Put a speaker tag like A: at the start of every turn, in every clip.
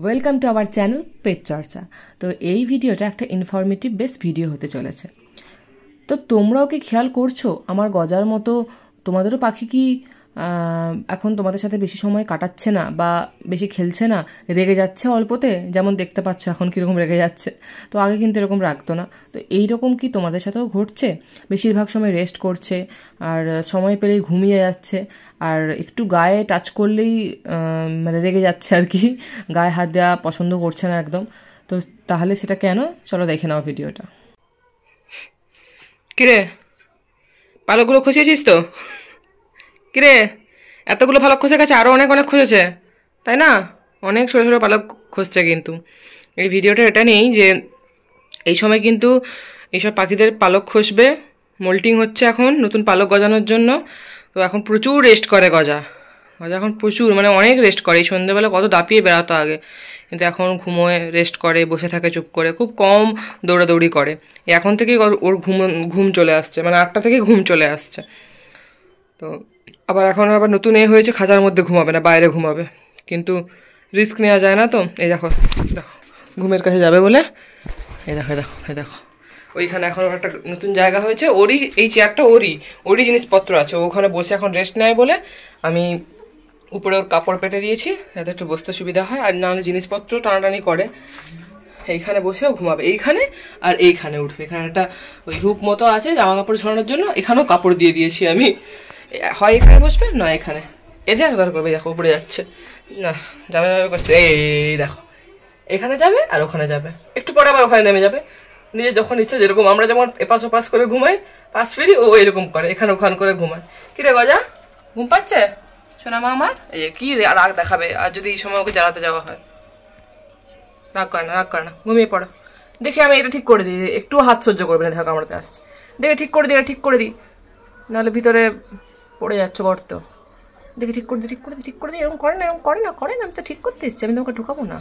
A: Welcome to our channel পেট চর্চা। তো এই ভিডিওটা একটা ইনফরমেটিভ বেস ভিডিও হতে চলেছে। তো তোমরাও কি খেয়াল করছো আমার গজার মতো তোমাদেরও পাখি কি এখন তোমাদের সাথে বেশি সময় কাটাচ্ছে না বা বেশি খেলছে না, রেগে যাচ্ছে অল্পতে? যেমন দেখতে পাচ্ছ এখন কীরকম রেগে যাচ্ছে, তো আগে কিন্তু এরকম রাখতো না। তো এইরকম কি তোমাদের সাথেও ঘটছে? বেশিরভাগ সময় রেস্ট করছে আর সময় পেলেই ঘুমিয়ে যাচ্ছে, আর একটু গায়ে টাচ করলেই মানে রেগে যাচ্ছে আর কি, গায়ে হাত দেওয়া পছন্দ করছে না একদম। তো তাহলে সেটা কেন, চলো দেখে নাও ভিডিওটা।
B: কিরে, পালকগুলো খসিয়েছিস তো? কিরে, এতগুলো পালক খসে গেছে, আরও অনেক অনেক খসেছে তাই না? অনেক ছোটো ছোটো পালক খসছে। কিন্তু এই ভিডিওটা এটা নেই যে এই সময় কিন্তু এইসব পাখিদের পালক খসবে, মোল্টিং হচ্ছে এখন নতুন পালক গজানোর জন্য। তো এখন প্রচুর রেস্ট করে গজা এখন প্রচুর, মানে অনেক রেস্ট করে। এই সন্ধ্যেবেলা কত দাপিয়ে বেড়াতো আগে, কিন্তু এখন ঘুমোয়, রেস্ট করে, বসে থাকে চুপ করে, খুব কম দৌড়াদৌড়ি করে। এখন থেকেই ওর ঘুম চলে আসছে, মানে 8টা থেকে ঘুম চলে আসছে। তো এখন নতুন হয়েছে, খাঁচার মধ্যে ঘুমাবে না, বাইরে ঘুমাবে, কিন্তু রিস্ক নেওয়া যায় না। তো এই দেখো দেখো ঘুমের কাছে যাবে বলে এই দেখো ওইখানে এখন একটা নতুন জায়গা হয়েছে, ওরই এই চেয়ারটা, ওরই জিনিসপত্র আছে, ওখানে বসে এখন রেস্ট নেয় বলে আমি উপরে ওর কাপড় পেতে দিয়েছি যাতে একটু বসতে সুবিধা হয়, আর নাহলে জিনিসপত্র টানাটানি করে। এইখানে বসেও ঘুমাবে, এইখানে আর এইখানে উঠবে। এখানে একটা ওই হুক মতো আছে জামা কাপড় ঝরানোর জন্য, এখানেও কাপড় দিয়ে দিয়েছি আমি। হয় এখানে বসবে, নয় এখানে। এদের আলাদা করবে, দেখো উপরে যাচ্ছে না, যাবে করছে, এই দেখো এখানে যাবে আর ওখানে যাবে, একটু পরে আবার ওখানে নেমে যাবে। নিজে যখন ইচ্ছে, যেরকম আমরা যেমন এপাশ ওপাশ করে ঘুমাই, পাশ ফিরি, ও এরকম করে, এখানে ওখান করে ঘুমায়। কিরে গজা, ঘুম পাচ্ছে শোনা মা আমার? এই কি রাগ দেখাবে, আর যদি এই সময় ওকে জ্বালাতে যাওয়া হয়? রাগ করে না, ঘুমিয়ে পড়ো। দেখি আমি এটা ঠিক করে দিই, একটু হাত সহ্য করবে না, দেখো কামড়াতে আসছে। দেখে ঠিক করে দিই, এটা ঠিক করে দিই, নাহলে ভিতরে পড়ে যাচ্ছে গর্ত। দেখি ঠিক করে দিই। এরকম করে না, আমি তো ঠিক করতে এসছি, আমি তোমাকে ঢুকাবো না।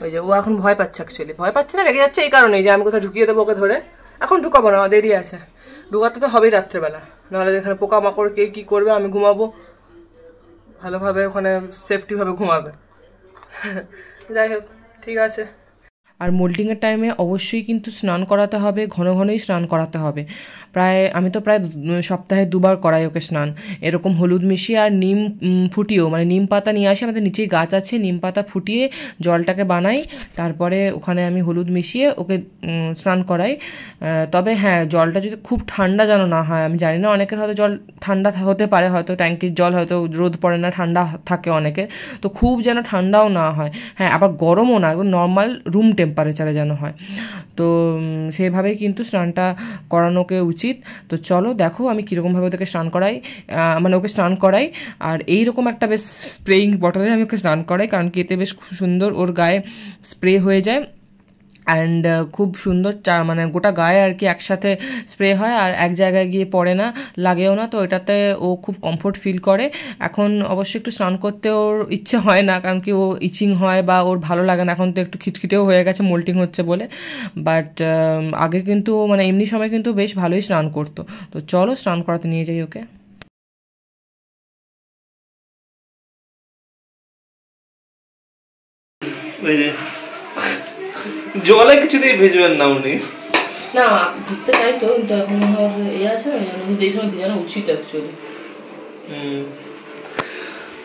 B: ওই যে ও এখন ভয় পাচ্ছে, অ্যাকচুয়ালি ভয় পাচ্ছে না, রেগে যাচ্ছে এই কারণেই যে আমি কোথাও ঢুকিয়ে দেবো ওকে ধরে। এখন ঢুকাবো না, দেরি আছে, ঢুকাতে তো হবেই রাত্রেবেলা, নাহলে এখানে পোকামাকড় কে কী করবে, আমি ঘুমাবো ভালোভাবে, ওখানে সেফটিভাবে ঘুমাবে। যাই হোক, ঠিক আছে।
A: আর মোল্টিংয়ের টাইমে অবশ্যই কিন্তু স্নান করাতে হবে, ঘন ঘনই স্নান করাতে হবে। আমি তো প্রায় সপ্তাহে 2বার করাই ওকে স্নান, এরকম হলুদ মিশিয়ে আর নিম ফুটিয়েও, মানে নিম পাতা নিয়ে আসি, আমাদের নিচেই গাছ আছে, নিম পাতা ফুটিয়ে জলটাকে বানাই, তারপরে ওখানে আমি হলুদ মিশিয়ে ওকে স্নান করাই। তবে হ্যাঁ, জলটা যদি খুব ঠান্ডা যেন না হয়। আমি জানি না, অনেকের হয়তো জল ঠান্ডা হতে পারে, হয়তো ট্যাঙ্কির জল হয়তো রোদ পড়ে না, ঠান্ডা থাকে অনেকের, তো খুব যেন ঠান্ডাও না হয়, হ্যাঁ আবার গরমও না, একদম নর্মাল রুম টেম্পারেচারে যেন হয়। তো সেইভাবেই কিন্তু স্নানটা করানোকে উচিত। তো চলো দেখো আমি কীরকমভাবে ওদেরকে স্নান করাই, মানে ওকে স্নান করাই। আর এইরকম একটা বেশ স্প্রেইং বটলে আমি ওকে স্নান করাই, কারণ কি এতে বেশ সুন্দর ওর গায়ে স্প্রে হয়ে যায়, অ্যান্ড খুব সুন্দর মানে গোটা গায়ে আর কি একসাথে স্প্রে হয়, আর এক জায়গায় গিয়ে পড়ে না, লাগেও না। তো এটাতে ও খুব কমফোর্ট ফিল করে। এখন অবশ্যই একটু স্নান করতে ওর ইচ্ছে হয় না, কারণ কি ও ইচিং হয় বা ওর ভালো লাগে না, এখন তো একটু খিটখিটেও হয়ে গেছে মোল্টিং হচ্ছে বলে। বাট আগে কিন্তু মানে এমনি সময় কিন্তু বেশ ভালোই স্নান করতো। তো চলো স্নান করাতে নিয়ে যাই ওকে।
B: জলে কিছুতেই ভিজবেন না উনি।
A: না ভিজতে চাই তো, কিন্তু এখন এই আছে না, যেই সময় ভিজানো উচিত অ্যাকচুয়ালি।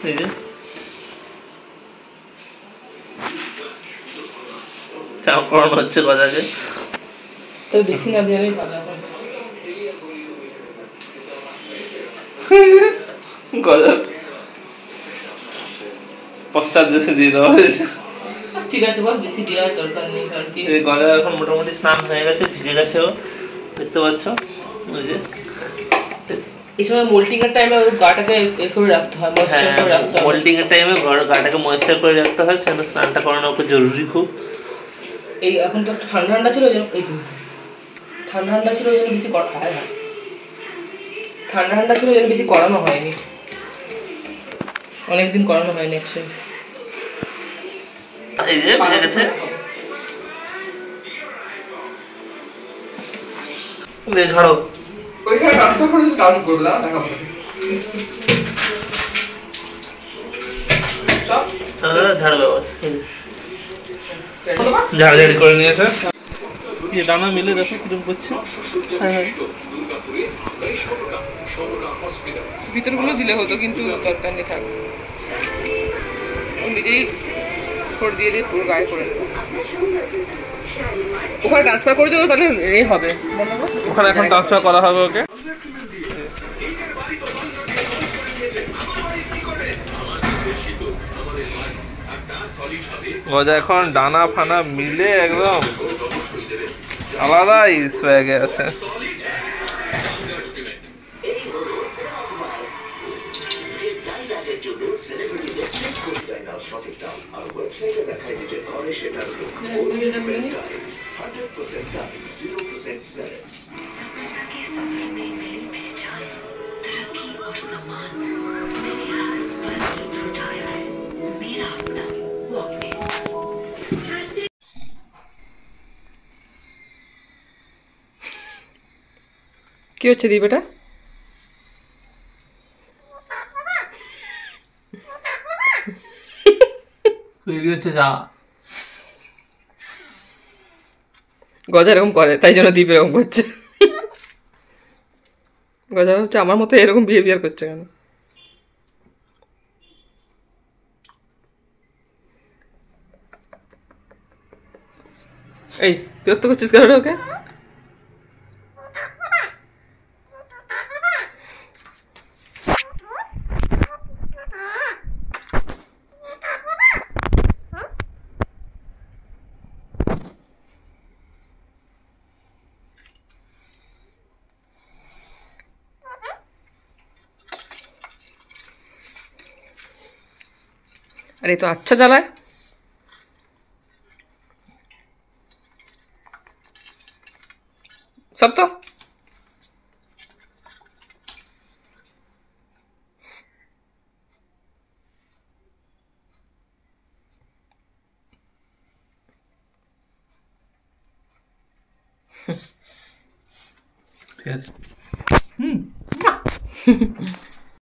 B: এই যে চাও করানো হচ্ছে গজাকে,
A: তো বেশি না ভিজালেই ভালো। এখন
B: গজার পশ্চাৎ দেশে দিয়ে দেওয়া হয়েছে।
A: ঠিক আছে বল, বেশি দেওয়ার দরকার নেই, কারণ কি
B: গলা এখন মোটামুটি স্নান হয়ে গেছে, ভিজে গেছেও, দেখতে পাচ্ছ। ওই যে
A: এই সময় মোল্টিং এর টাইমে গাটাকে করে রাখতে হয়, ময়েশ্চার করে রাখতে হয়।
B: মোল্টিং এর টাইমে গাটাকে ময়েশ্চার করে রাখতে হয়, সেজন্য স্নানটা করানো খুব জরুরি খুব।
A: এই এখন তো ঠান্ডা ছিল, এই ঠান্ডা ছিল ওই জন্য বেশি করা হয় না, ঠান্ডা ছিল ওই জন্য বেশি করানো হয়নি, অনেকদিন করানো হয়নি অ্যাকচুয়ালি।
B: এই যে ভিজে গেছে, ঝাড়ো ওইখানে রাস্তা করে কাজ করলাম, দেখা ঝাড়ো
C: ঝাড়ঝাড়ি করে নিয়েছে। ये दाना मिले देखो কিরকম করছে। হ্যাঁ
B: ভিতরগুলো দিলে হতো কিন্তু দরকার নেই, থাক। ও নিজেই ফোড় দিয়ে দিয়ে পুরো গায়ে করে নেবো। ওখানে ট্রান্সফার করে দেবো, তাহলে এই হবে।
C: ওখানে এখন ট্রান্সফার করা হবে ওকে। গজা এখন ডানা ফানা মিলে একদম আলাদাই সোয়াগে আছে।
B: কি হচ্ছে দীপ এটা?
C: তৈরি হচ্ছে যা।
B: গজা এরকম করে, তাই জন্য দীপ এরকম করছে। গজা হচ্ছে আমার মতো এরকম বিহেভিয়ার করছে কেন? এই বিরক্ত করছিস কেন ওকে? अरे तो अच्छा चला है। सब तो
C: ठीक है।